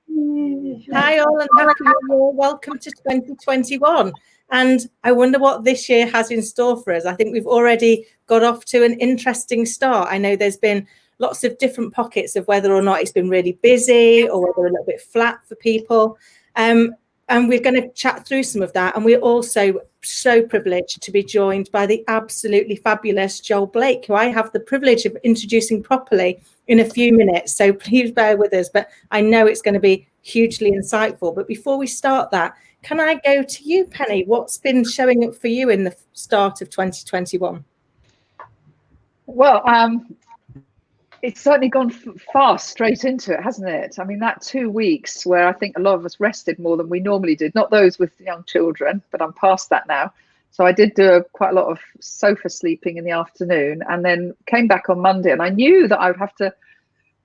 Hi all and happy new year. Welcome to 2021. And I wonder what this year has in store for us. I think we've already got off to an interesting start. I know there's been lots of different pockets of whether or not it's been really busy or whether a little bit flat for people. And we're going to chat through some of that. And we're also so privileged to be joined by the absolutely fabulous Joel Blake, who I have the privilege of introducing properly in a few minutes. So please bear with us. But I know it's going to be hugely insightful. But before we start that, can I go to you, Penny? What's been showing up for you in the start of 2021? Well, it's certainly gone fast straight into it, hasn't it? I mean, that 2 weeks where I think a lot of us rested more than we normally did, not those with young children, but I'm past that now. So I did do quite a lot of sofa sleeping in the afternoon and then came back on Monday, and I knew that I would have to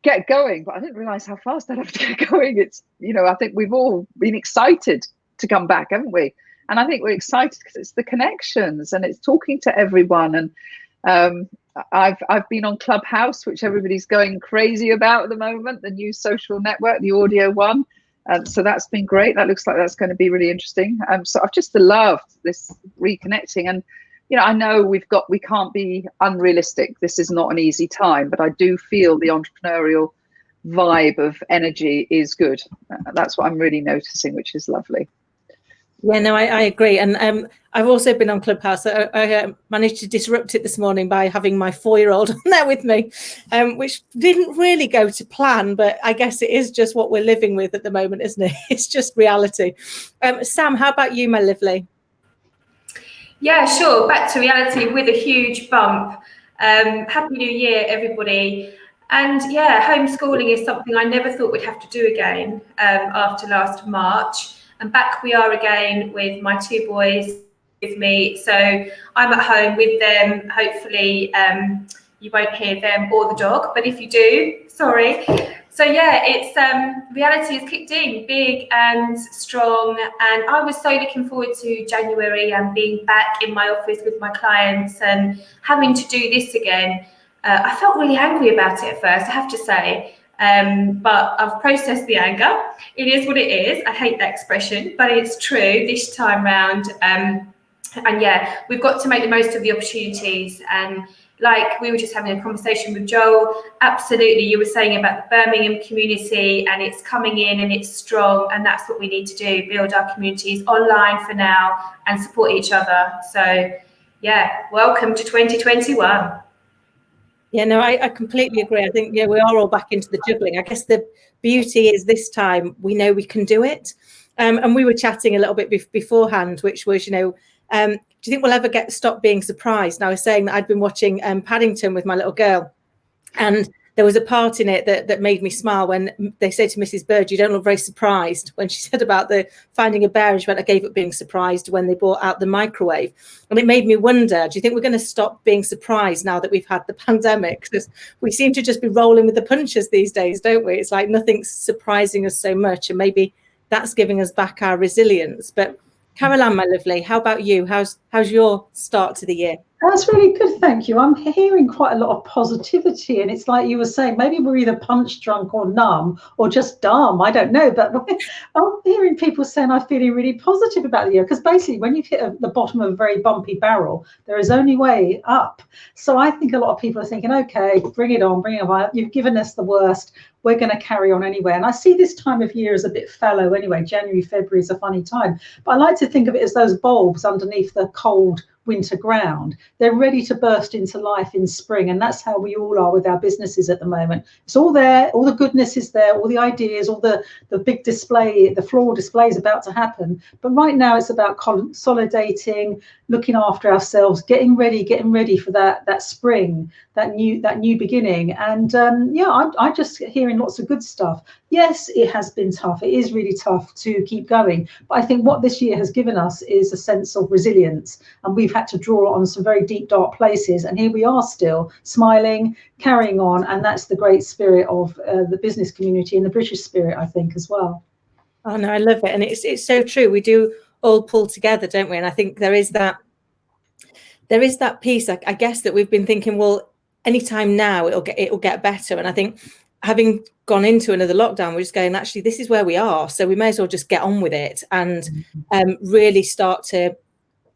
get going, but I didn't realize how fast I'd have to get going. It's, I think we've all been excited to come back, haven't we? And I think we're excited because it's the connections and it's talking to everyone. And I've been on Clubhouse, which everybody's going crazy about at the moment, the new social network, the audio one. So that's been great. That looks like that's going to be really interesting. So I've just loved this reconnecting. And, I know we can't be unrealistic. This is not an easy time, but I do feel the entrepreneurial vibe of energy is good. That's what I'm really noticing, which is lovely. Yeah, no, I agree. And I've also been on Clubhouse. I managed to disrupt it this morning by having my 4-year-old on there with me, which didn't really go to plan, but I guess it is just what we're living with at the moment, isn't it? It's just reality. Sam, how about you, my lovely? Yeah, sure. Back to reality with a huge bump. Happy New Year, everybody. And yeah, homeschooling is something I never thought we'd have to do again after last March. And back we are again with my 2 boys with me. So I'm at home with them. Hopefully you won't hear them or the dog, but if you do, sorry. So yeah, it's reality has kicked in big and strong. And I was so looking forward to January and being back in my office with my clients and having to do this again. I felt really angry about it at first, I have to say. But I've processed the anger. It is what it is. I hate that expression, but it's true this time round. And yeah, we've got to make the most of the opportunities. And like we were just having a conversation with Joel, absolutely, you were saying about the Birmingham community, and it's coming in and it's strong, and that's what we need to do, build our communities online for now and support each other. So yeah, welcome to 2021. Yeah, no, I completely agree. I think, we are all back into the juggling. I guess the beauty is this time we know we can do it. And we were chatting a little bit beforehand, which was, do you think we'll ever stop being surprised? And I was saying that I'd been watching Paddington with my little girl, and there was a part in it that made me smile when they said to Mrs. Bird, "You don't look very surprised," when she said about the finding a bear, and she went, "I gave up being surprised when they brought out the microwave." And it made me wonder, do you think we're going to stop being surprised now that we've had the pandemic? Because we seem to just be rolling with the punches these days, don't we? It's like nothing's surprising us so much, and maybe that's giving us back our resilience. But Caroline, my lovely, how about you? How's your start to the year? That's really good, thank you. I'm hearing quite a lot of positivity, and it's like you were saying, maybe we're either punch drunk or numb or just dumb, I don't know, but I'm hearing people saying I'm feeling really positive about the year, because basically when you've hit the bottom of a very bumpy barrel, there is only way up. So I think a lot of people are thinking, okay, bring it on, you've given us the worst, we're going to carry on anyway. And I see this time of year as a bit fallow anyway. January, February is a funny time, but I like to think of it as those bulbs underneath the cold winter ground. They're ready to burst into life in spring, and that's how we all are with our businesses at the moment. It's all there, all the goodness is there, all the ideas, all the big display, the floor display is about to happen, but right now it's about consolidating, looking after ourselves, getting ready for that spring, that new beginning. And I'm just hearing lots of good stuff. Yes, it has been tough, it is really tough to keep going, but I think what this year has given us is a sense of resilience, and we've had to draw on some very deep, dark places, and here we are still smiling, carrying on, and that's the great spirit of the business community and the British spirit, I think, as well. Oh no, I love it, and it's so true. We do all pull together, don't we? And I think there is that piece, I guess, that we've been thinking, well, anytime now it'll get better. And I think having gone into another lockdown, we're just going, actually, this is where we are. So we may as well just get on with it and really start to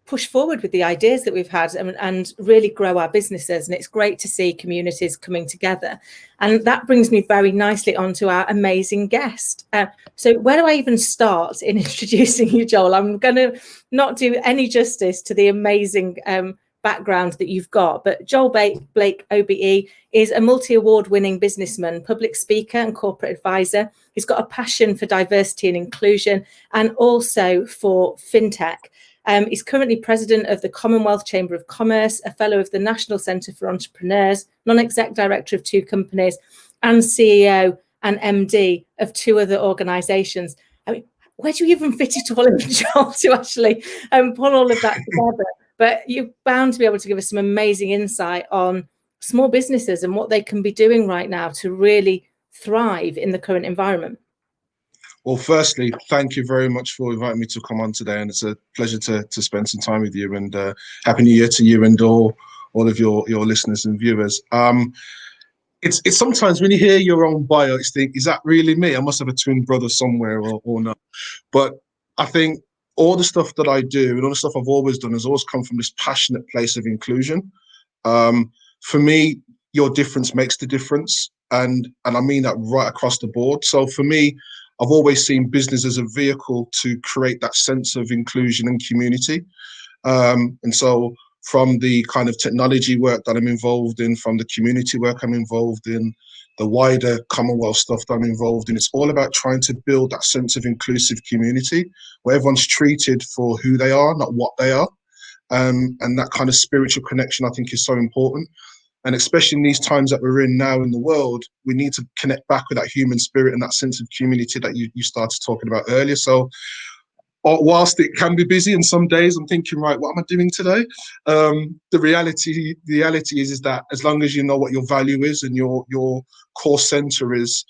push forward with the ideas that we've had and really grow our businesses. And it's great to see communities coming together. And that brings me very nicely onto our amazing guest. So where do I even start in introducing you, Joel? I'm going to not do any justice to the amazing background that you've got, but Joel Blake OBE is a multi-award winning businessman, public speaker and corporate advisor. He's got a passion for diversity and inclusion and also for fintech. He's currently president of the Commonwealth Chamber of Commerce, a fellow of the National Centre for Entrepreneurs, non-exec director of 2 companies, and CEO and MD of 2 other organisations. I mean, where do you even fit it all in, Joel, to actually pull all of that together? But you're bound to be able to give us some amazing insight on small businesses and what they can be doing right now to really thrive in the current environment. Well, firstly, thank you very much for inviting me to come on today, and it's a pleasure to spend some time with you. And Happy New Year to you and all of your listeners and viewers. It's sometimes when you hear your own bio, you think, is that really me? I must have a twin brother somewhere or not. But I think all the stuff that I do and all the stuff I've always done has always come from this passionate place of inclusion. For me, your difference makes the difference, and I mean that right across the board. So for me, I've always seen business as a vehicle to create that sense of inclusion and community. And so from the kind of technology work that I'm involved in, from the community work I'm involved in, the wider Commonwealth stuff that I'm involved in, it's all about trying to build that sense of inclusive community where everyone's treated for who they are, not what they are. And that kind of spiritual connection, I think, is so important. And especially in these times that we're in now in the world, we need to connect back with that human spirit and that sense of community that you started talking about earlier. So whilst it can be busy and some days I'm thinking, right, what am I doing today? The reality is that as long as you know what your value is and your core center is,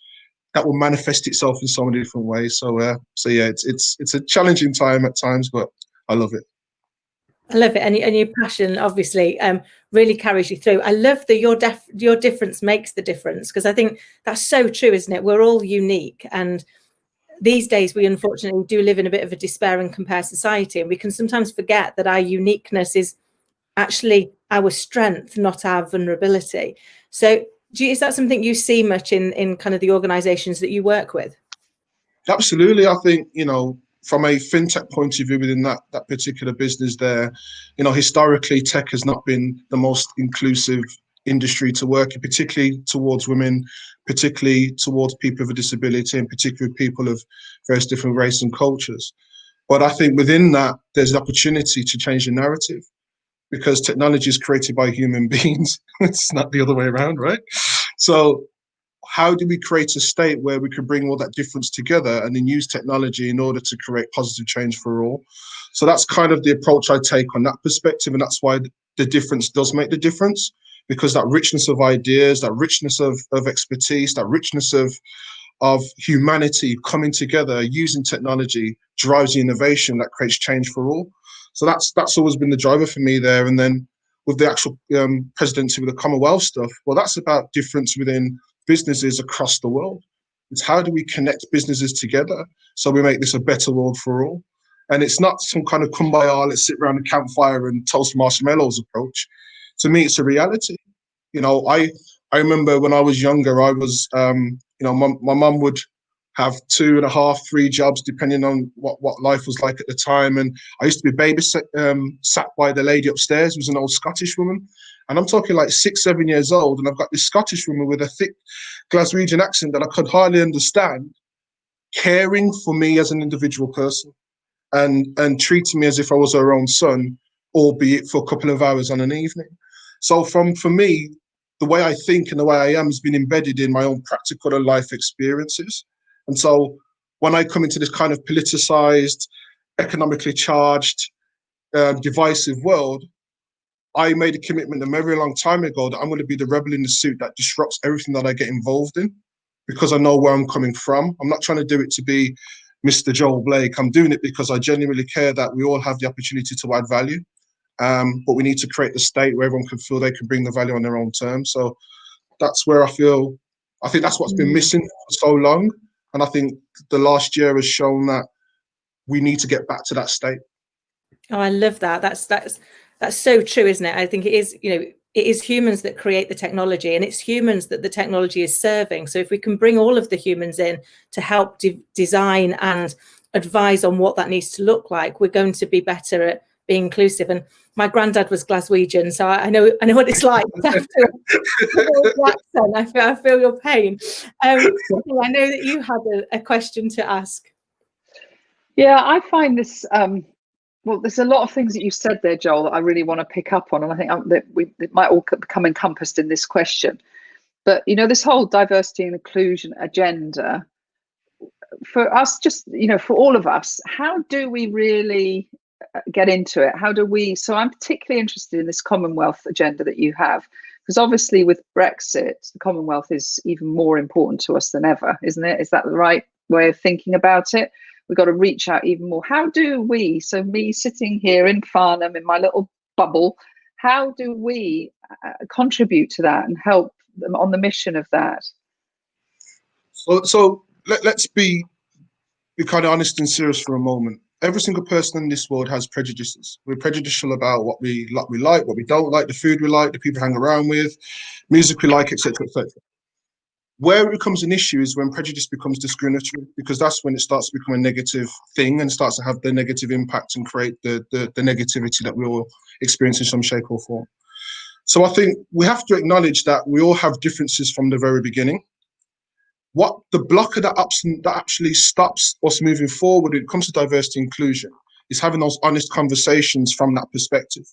that will manifest itself in so many different ways. So yeah, it's a challenging time at times, but I love it. I love it, and your passion obviously really carries you through. I love that your difference makes the difference, because I think that's so true, isn't it? We're all unique, and these days we unfortunately do live in a bit of a despair and compare society, and we can sometimes forget that our uniqueness is actually our strength, not our vulnerability. So is that something you see much in kind of the organizations that you work with? Absolutely. I think, from a fintech point of view within that particular business there, historically tech has not been the most inclusive industry to work in, particularly towards women, particularly towards people with a disability, and particularly people of various different race and cultures. But I think within that, there's an opportunity to change the narrative, because technology is created by human beings. It's not the other way around, right? So how do we create a state where we can bring all that difference together and then use technology in order to create positive change for all? So that's kind of the approach I take on that perspective. And that's why the difference does make the difference, because that richness of ideas, that richness of expertise, that richness of humanity coming together using technology drives the innovation that creates change for all. So that's always been the driver for me there. And then with the actual presidency with the Commonwealth stuff, well, that's about difference within businesses across the world. It's how do we connect businesses together so we make this a better world for all? And it's not some kind of kumbaya, let's sit around a campfire and toast marshmallows approach. To me, it's a reality. I remember when I was younger, I was, my mum would have 2.5, 3 jobs, depending on what life was like at the time. And I used to be sat by the lady upstairs, who was an old Scottish woman. And I'm talking like 6, 7 years old. And I've got this Scottish woman with a thick Glaswegian accent that I could hardly understand, caring for me as an individual person and treating me as if I was her own son, albeit for a couple of hours on an evening. So for me, the way I think and the way I am has been embedded in my own practical and life experiences. And so when I come into this kind of politicized, economically charged, divisive world, I made a commitment a very long time ago that I'm going to be the rebel in the suit that disrupts everything that I get involved in, because I know where I'm coming from. I'm not trying to do it to be Mr. Joel Blake. I'm doing it because I genuinely care that we all have the opportunity to add value. But we need to create the state where everyone can feel they can bring the value on their own terms. So that's where I feel I think that's what's been missing for so long. And I think the last year has shown that we need to get back to that state. Oh, I love that. That's so true, isn't it? I think it is, it is humans that create the technology, and it's humans that the technology is serving. So if we can bring all of the humans in to help design and advise on what that needs to look like, we're going to be better at being inclusive. And my granddad was Glaswegian, so I know what it's like after accent. I feel your pain. I know that you had a question to ask. Yeah, I find this. Well, there's a lot of things that you said there, Joel, that I really want to pick up on, and I think that it might all become encompassed in this question. But this whole diversity and inclusion agenda, for us, just for all of us, how do we really get into it? How do we? So I'm particularly interested in this Commonwealth agenda that you have, because obviously with Brexit, the Commonwealth is even more important to us than ever, isn't it? Is that the right way of thinking about it? We've got to reach out even more. How do we, so me sitting here in Farnham in my little bubble, how do we contribute to that and help them on the mission of that? So let's be kind of honest and serious for a moment. Every single person in this world has prejudices. We're prejudicial about what we like, what we don't like, the food we like, the people we hang around with, music we like, etc., etc. Where it becomes an issue is when prejudice becomes discriminatory, because that's when it starts to become a negative thing and starts to have the negative impact and create the negativity that we all experience in some shape or form. So I think we have to acknowledge that we all have differences from the very beginning. What the blocker that actually stops us moving forward when it comes to diversity and inclusion is having those honest conversations from that perspective.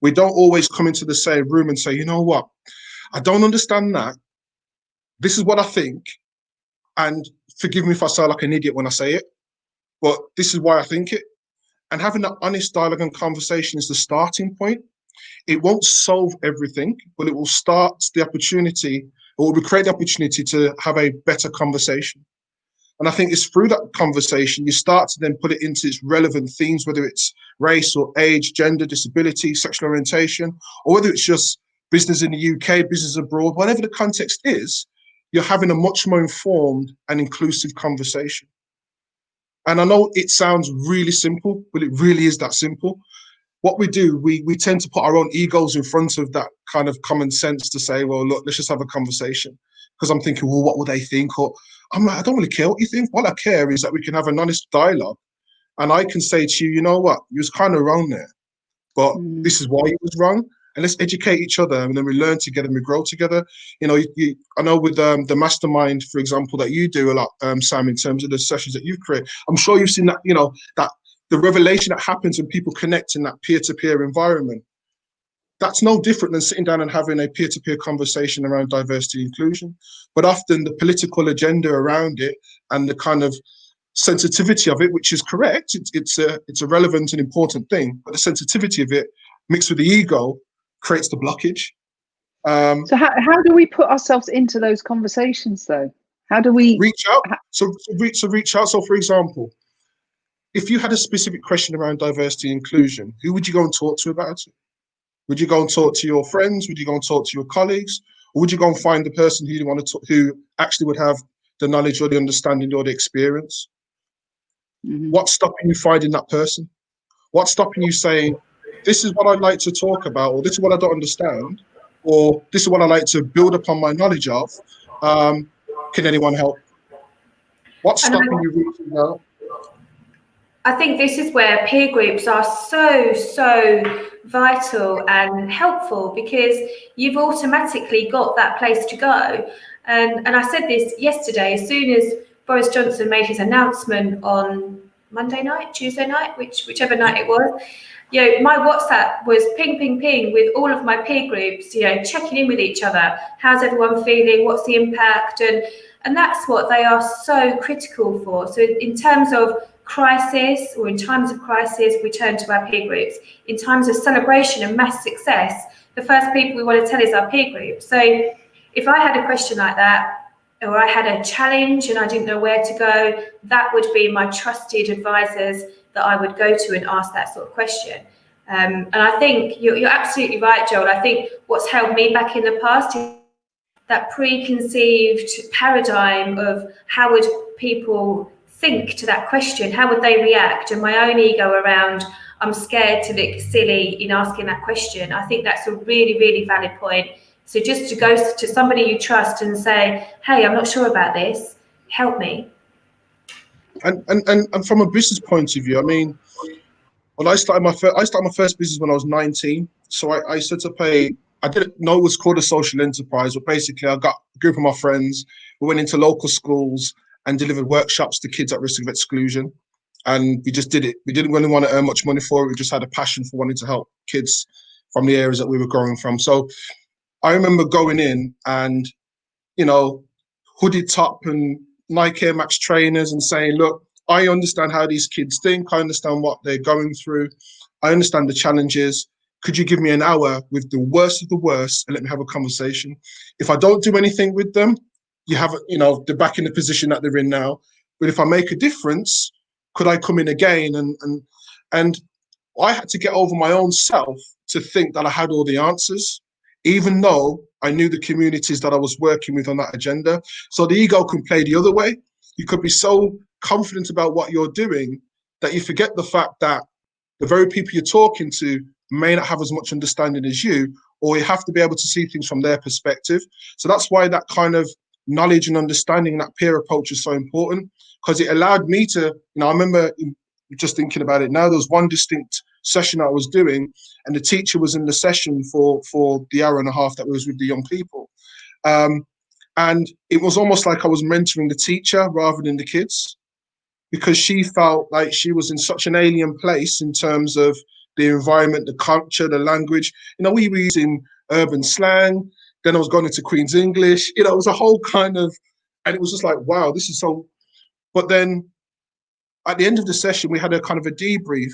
We don't always come into the same room and say, you know what, I don't understand that. This is what I think, and forgive me if I sound like an idiot when I say it, but this is why I think it. And having that honest dialogue and conversation is the starting point. It won't solve everything, but it will start the opportunity, or will create the opportunity to have a better conversation. And I think it's through that conversation, you start to then put it into its relevant themes, whether it's race or age, gender, disability, sexual orientation, or whether it's just business in the UK, business abroad, whatever the context is, you're having a much more informed and inclusive conversation. And I know it sounds really simple, but it really is that simple. What we do, we tend to put our own egos in front of that kind of common sense to say, well, look, let's just have a conversation. Because I'm thinking, well, what will they think? Or I'm like, I don't really care what you think. What I care is that we can have an honest dialogue. And I can say to you, you know what, you was kind of wrong there, but this is why you was wrong. And let's educate each other, and then we learn together and we grow together. I know with the mastermind, for example, that you do a lot, Sam, in terms of the sessions that you create. I'm sure you've seen that, that the revelation that happens when people connect in that peer-to-peer environment. That's no different than sitting down and having a peer-to-peer conversation around diversity and inclusion. But often the political agenda around it and the kind of sensitivity of it, which is correct, it's a relevant and important thing, but the sensitivity of it mixed with the ego creates the blockage. So how do we put ourselves into those conversations, though? How do we reach out? So reach out. So, for example, if you had a specific question around diversity and inclusion, who would you go and talk to about it? Would you go and talk to your friends? Would you go and talk to your colleagues? Or would you go and find the person who you want to talk, who actually would have the knowledge or the understanding or the experience? What's stopping you finding that person? What's stopping you saying, this is what I'd like to talk about, or this is what I don't understand, or this is what I like to build upon my knowledge of? Can anyone help? What's stopping you reaching out? I think this is where peer groups are so vital and helpful, because you've automatically got that place to go. And I said this yesterday, as soon as Boris Johnson made his announcement on Monday night, Tuesday night, whichever night it was, my WhatsApp was ping with all of my peer groups, checking in with each other. How's everyone feeling? What's the impact? And that's what they are so critical for. So in terms of crisis, or in times of crisis, we turn to our peer groups. In times of celebration and mass success, the first people we want to tell is our peer group. So if I had a question like that, or I had a challenge and I didn't know where to go, that would be my trusted advisors that I would go to and ask that sort of question. And I think you're absolutely right, Joel. I think what's held me back in the past is that preconceived paradigm of how would people think to that question, how would they react, and my own ego around I'm scared to look silly in asking that question. I think that's a really, really valid point. So just to go to somebody you trust and say, hey, I'm not sure about this, help me. And from a business point of view, I mean, when I started my first business when I was 19. So I set up I didn't know it was called a social enterprise, but basically I got a group of my friends. We went into local schools and delivered workshops to kids at risk of exclusion. And we just did it. We didn't really want to earn much money for it. We just had a passion for wanting to help kids from the areas that we were growing from. So I remember going in and, you know, hooded top and Nike Air Max trainers and saying, look, I understand how these kids think. I understand what they're going through. I understand the challenges. Could you give me an hour with the worst of the worst and let me have a conversation? If I don't do anything with them, you have, you know, they're back in the position that they're in now. But if I make a difference, could I come in again? And I had to get over my own self to think that I had all the answers, even though I knew the communities that I was working with on that agenda. So the ego can play the other way. You could be so confident about what you're doing that you forget the fact that the very people you're talking to may not have as much understanding as you, or you have to be able to see things from their perspective. So that's why that kind of knowledge and understanding, that peer approach is so important, because it allowed me to, you know, I remember just thinking about it now, there was one distinct session I was doing and the teacher was in the session for the hour and a half that was with the young people. And it was almost like I was mentoring the teacher rather than the kids, because she felt like she was in such an alien place in terms of the environment, the culture, the language. You know, we were using urban slang, then I was going into Queen's English, you know, it was a whole kind of, and it was just like, wow, this is so, but then at the end of the session, we had a kind of a debrief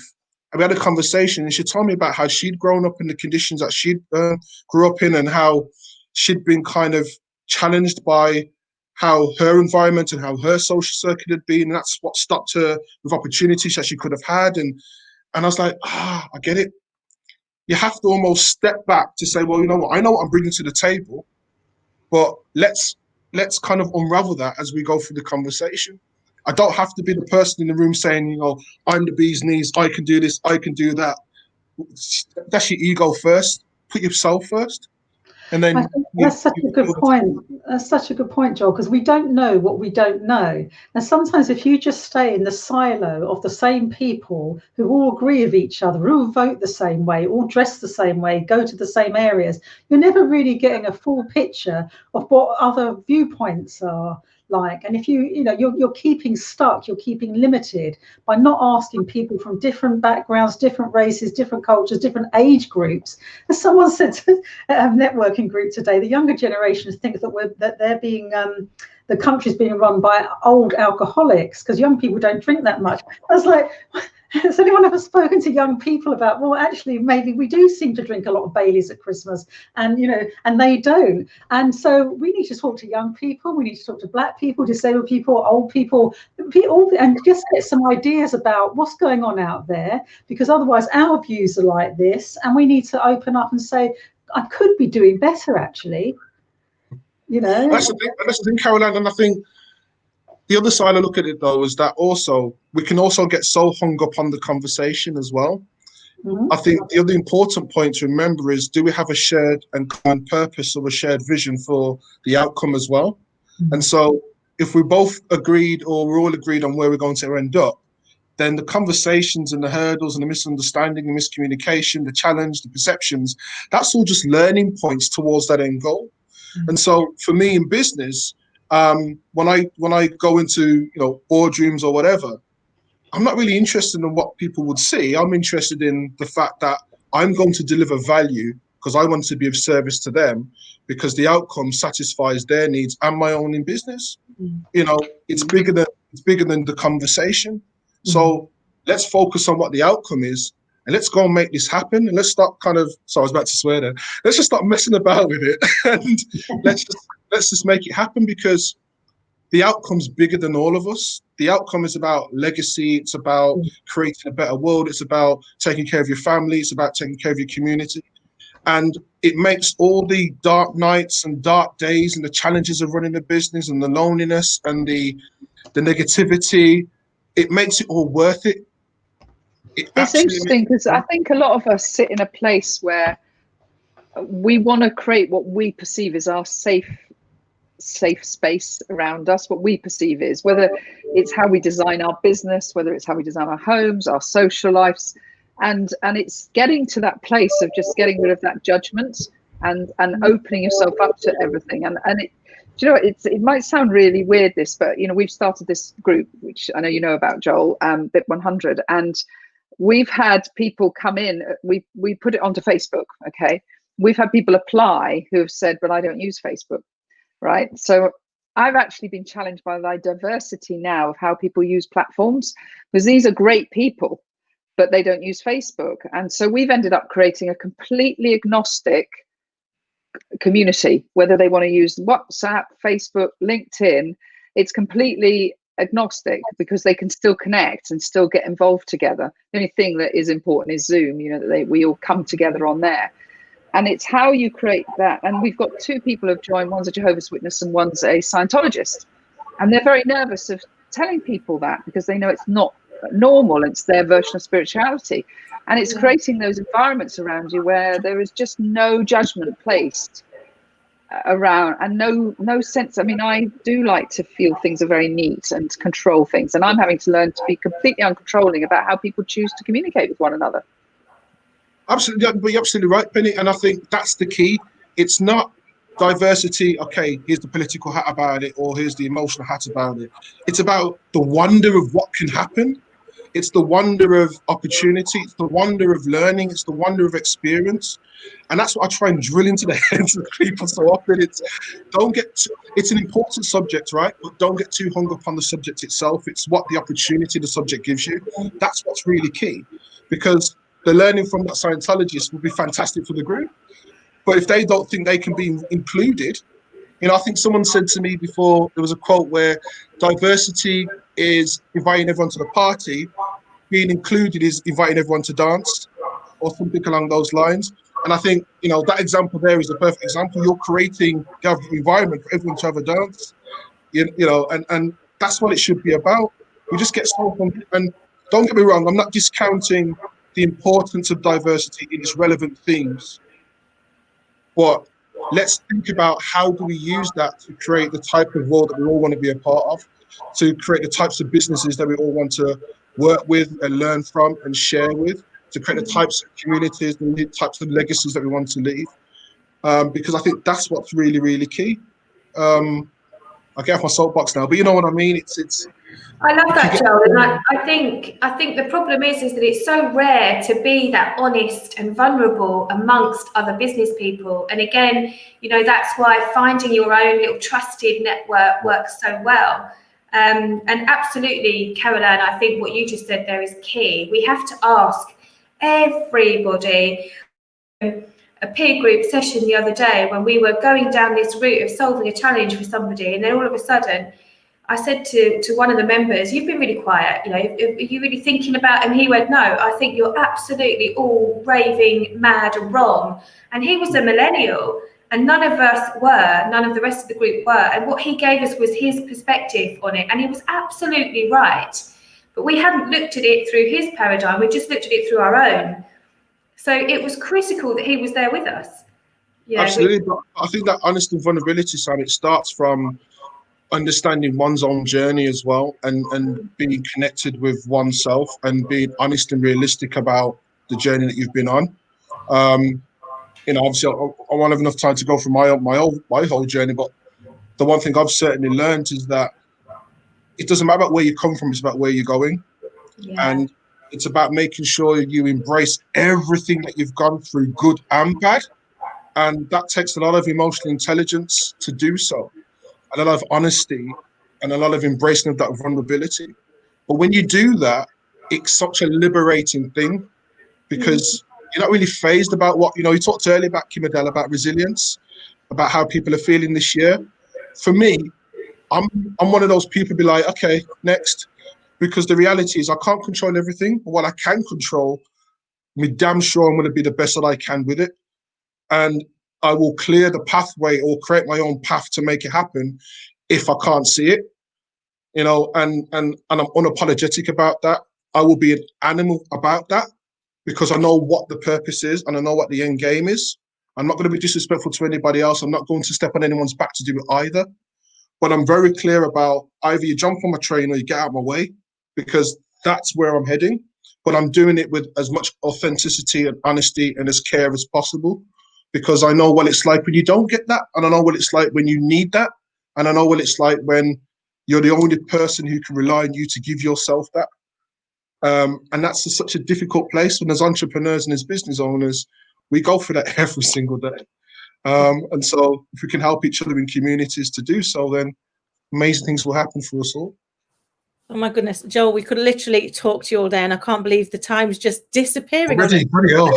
and we had a conversation, and she told me about how she'd grown up in the conditions that she'd grew up in and how she'd been kind of challenged by how her environment and how her social circuit had been, and that's what stopped her with opportunities that she could have had. And I was like, I get it. You have to almost step back to say, well, you know what, I know what I'm bringing to the table, but let's kind of unravel that as we go through the conversation. I don't have to be the person in the room saying, you know, I'm the bee's knees, I can do this, I can do that. That's your ego first. Put yourself first. And then I think that's such a good point. That's such a good point, Joel, because we don't know what we don't know. And sometimes if you just stay in the silo of the same people who all agree with each other, who all vote the same way, all dress the same way, go to the same areas, you're never really getting a full picture of what other viewpoints are like. And if you're keeping stuck, you're keeping limited by not asking people from different backgrounds, different races, different cultures, different age groups. As someone said to a networking group today, the younger generations think that they're being the country's being run by old alcoholics because young people don't drink that much. I was like, has anyone ever spoken to young people about, well, actually, maybe we do seem to drink a lot of Baileys at Christmas, and and they don't. And so we need to talk to young people, we need to talk to Black people, disabled people, old people, and just get some ideas about what's going on out there, because otherwise our views are like this, and we need to open up and say, I could be doing better, actually. That's the thing, Caroline, and I think the other side I look at it though is that also we can also get so hung up on the conversation as well. I think the other important point to remember is, do we have a shared and common purpose or a shared vision for the outcome as well? And so if we both agreed, or we're all agreed on where we're going to end up, then the conversations and the hurdles and the misunderstanding, the miscommunication, the challenge, the perceptions, that's all just learning points towards that end goal. And so for me in business, when I go into boardrooms or whatever, I'm not really interested in what people would see. I'm interested in the fact that I'm going to deliver value because I want to be of service to them, because the outcome satisfies their needs and my own in business. It's bigger than the conversation. So let's focus on what the outcome is, and let's go and make this happen. And let's stop I was about to swear there. Let's just stop messing about with it, and let's just make it happen, because the outcome's bigger than all of us. The outcome is about legacy. It's about creating a better world. It's about taking care of your family. It's about taking care of your community. And it makes all the dark nights and dark days and the challenges of running a business and the loneliness and the negativity, it makes it all worth it. It's interesting because I think a lot of us sit in a place where we want to create what we perceive as our safe space around us, what we perceive is, whether it's how we design our business, whether it's how we design our homes, our social lives, and it's getting to that place of just getting rid of that judgment and opening yourself up to everything. And it, you know, it might sound really weird, this, but you know, we've started this group, which I know you know about, Joel, BIP 100, and we've had people come in. We put it onto Facebook, okay. We've had people apply who have said, "But I don't use Facebook." Right. So I've actually been challenged by the diversity now of how people use platforms, because these are great people, but they don't use Facebook. And so we've ended up creating a completely agnostic community, whether they want to use WhatsApp, Facebook, LinkedIn. It's completely agnostic because they can still connect and still get involved together. The only thing that is important is Zoom, you know, that we all come together on there. And it's how you create that. And we've got 2 people who have joined. One's a Jehovah's Witness and one's a Scientologist. And they're very nervous of telling people that because they know it's not normal. It's their version of spirituality. And it's creating those environments around you where there is just no judgment placed around and no sense. I mean, I do like to feel things are very neat and control things. And I'm having to learn to be completely uncontrolling about how people choose to communicate with one another. Absolutely, but you're absolutely right, Penny. And I think that's the key. It's not diversity, okay, here's the political hat about it, or here's the emotional hat about it. It's about the wonder of what can happen. It's the wonder of opportunity. It's the wonder of learning. It's the wonder of experience. And that's what I try and drill into the heads of people so often. It's an important subject, right? But don't get too hung up on the subject itself. It's what the opportunity the subject gives you. That's what's really key, because the learning from that Scientologist would be fantastic for the group. But if they don't think they can be included, you know, I think someone said to me before, there was a quote where diversity is inviting everyone to the party, being included is inviting everyone to dance, or something along those lines. And I think, you know, that example there is a perfect example. You're creating the environment for everyone to have a dance, you know, and that's what it should be about. We just get so, and don't get me wrong, I'm not discounting the importance of diversity in its relevant themes, but let's think about how do we use that to create the type of world that we all want to be a part of, to create the types of businesses that we all want to work with and learn from and share with, to create the types of communities and the types of legacies that we want to leave. Because I think that's what's really, really key. I get off my soapbox now, but you know what I mean? It's I love that, Joel, and I think the problem is that it's so rare to be that honest and vulnerable amongst other business people. And again, you know, that's why finding your own little trusted network works so well. And absolutely, Caroline, I think what you just said there is key. We have to ask everybody. A peer group session the other day when we were going down this route of solving a challenge for somebody, and then all of a sudden I said to one of the members, "You've been really quiet, you know, are you really thinking about?" And he went, "No, I think you're absolutely all raving mad and wrong." And he was a millennial, and none of the rest of the group were. And what he gave us was his perspective on it, and he was absolutely right. But we hadn't looked at it through his paradigm, we just looked at it through our own. So it was critical that he was there with us. Yeah, absolutely, but I think that honesty and vulnerability side, it starts from understanding one's own journey as well, and being connected with oneself and being honest and realistic about the journey that you've been on. You know, obviously I won't have enough time to go through my whole journey, but the one thing I've certainly learned is that it doesn't matter about where you come from, it's about where you're going. yeah. And it's about making sure you embrace everything that you've gone through, good and bad. And that takes a lot of emotional intelligence to do so, and a lot of honesty, and a lot of embracing of that vulnerability. But when you do that, it's such a liberating thing, because you're not really fazed about what, you know, you talked earlier about Kim Adele, about resilience, about how people are feeling this year. For me, I'm one of those people be like, okay, next. Because the reality is I can't control everything, but what I can control, I'm damn sure I'm going to be the best that I can with it. and I will clear the pathway or create my own path to make it happen if I can't see it, you know, and I'm unapologetic about that. I will be an animal about that because I know what the purpose is and I know what the end game is. I'm not going to be disrespectful to anybody else. I'm not going to step on anyone's back to do it either. But I'm very clear about either you jump on my train or you get out of my way, because that's where I'm heading. But I'm doing it with as much authenticity and honesty and as care as possible, because I know what it's like when you don't get that. And I know what it's like when you need that. And I know what it's like when you're the only person who can rely on you to give yourself that. And that's such a difficult place. When as entrepreneurs and as business owners, we go through that every single day. And so if we can help each other in communities to do so, then amazing things will happen for us all. Oh my goodness, Joel, we could literally talk to you all day, and I can't believe the time's just disappearing. Already, bloody hell.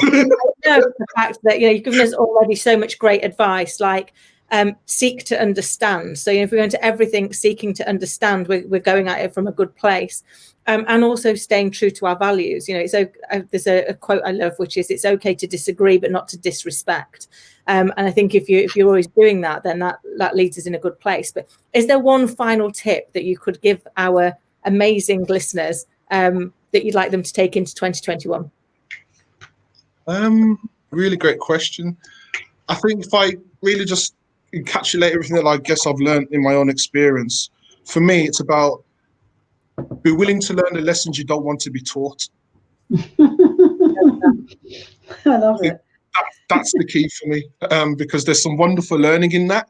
No, the fact that, you know, you've given us already so much great advice, like seek to understand. So, you know, if we're going to everything seeking to understand, we're going at it from a good place, and also staying true to our values. You know, it's there's a quote I love, which is, "It's okay to disagree, but not to disrespect." And I think if you're always doing that, then that leads us in a good place. But is there one final tip that you could give our amazing listeners that you'd like them to take into 2021? Really great question. I think if I really just encapsulate everything that I guess I've learned in my own experience, for me, it's about be willing to learn the lessons you don't want to be taught. I love it. That's the key for me, because there's some wonderful learning in that,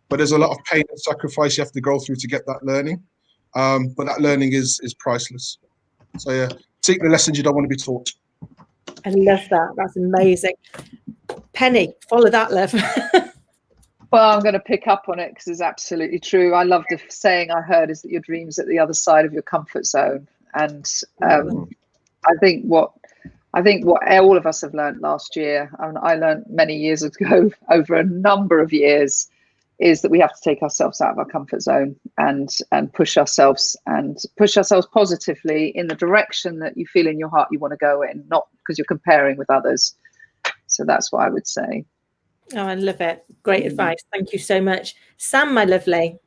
but there's a lot of pain and sacrifice you have to go through to get that learning. But that learning is priceless. So yeah, take the lessons you don't want to be taught. I love that. That's amazing. Penny, follow that, love. Well, I'm going to pick up on it because it's absolutely true. I love the saying I heard is that your dream's at the other side of your comfort zone. And I think what all of us have learned last year, and I learned many years ago over a number of years, is that we have to take ourselves out of our comfort zone and push ourselves positively in the direction that you feel in your heart you want to go in, not because you're comparing with others. So that's what I would say. Oh, I love it. Great advice. Thank you so much. Sam, my lovely.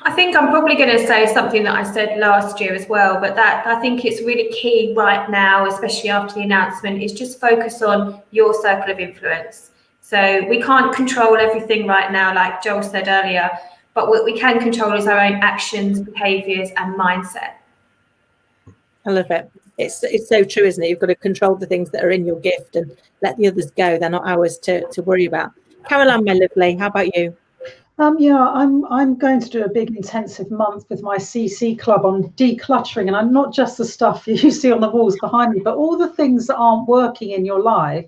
I think I'm probably going to say something that I said last year as well, but that I think it's really key right now, especially after the announcement, is just focus on your circle of influence. So we can't control everything right now, like Joel said earlier, but what we can control is our own actions, behaviours and mindset. I love it. It's so true, isn't it? You've got to control the things that are in your gift and let the others go. They're not ours to worry about. Caroline, my lovely, how about you? Yeah, I'm going to do a big intensive month with my CC club on decluttering, and I'm not just the stuff you see on the walls behind me, but all the things that aren't working in your life.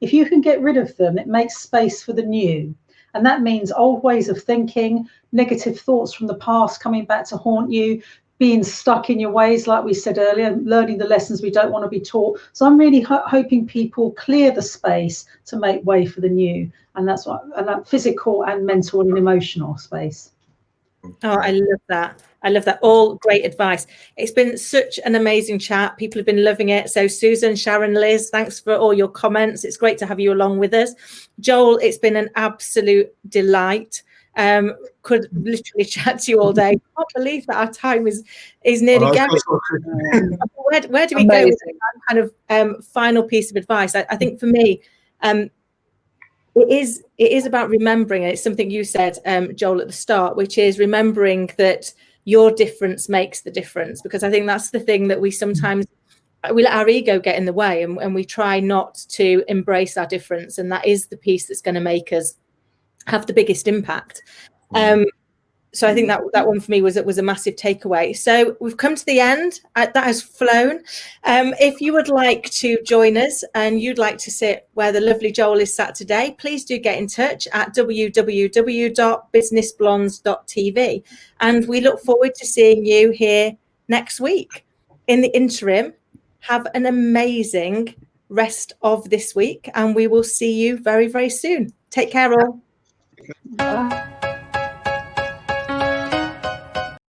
If you can get rid of them, it makes space for the new. And that means old ways of thinking, negative thoughts from the past coming back to haunt you, being stuck in your ways, like we said earlier, learning the lessons we don't want to be taught. So I'm really hoping people clear the space to make way for the new. And that's what, and that physical and mental and emotional space. Oh, I love that. I love that. All great advice. It's been such an amazing chat. People have been loving it. So Susan, Sharon, Liz, thanks for all your comments. It's great to have you along with us. Joel, it's been an absolute delight. Could literally chat to you all day. I can't believe that our time is nearly going. Where do we go with that kind of final piece of advice? I think for me, it is about remembering, and it's something you said, Joel, at the start, which is remembering that your difference makes the difference. Because I think that's the thing that we sometimes, we let our ego get in the way, and we try not to embrace our difference, and that is the piece that's going to make us have the biggest impact. So I think that one for me was a massive takeaway. So we've come to the end. That has flown. If you would like to join us and you'd like to sit where the lovely Joel is sat today, please do get in touch at www.businessblondes.tv. And we look forward to seeing you here next week. In the interim, have an amazing rest of this week, and we will see you very, very soon. Take care all. Bye.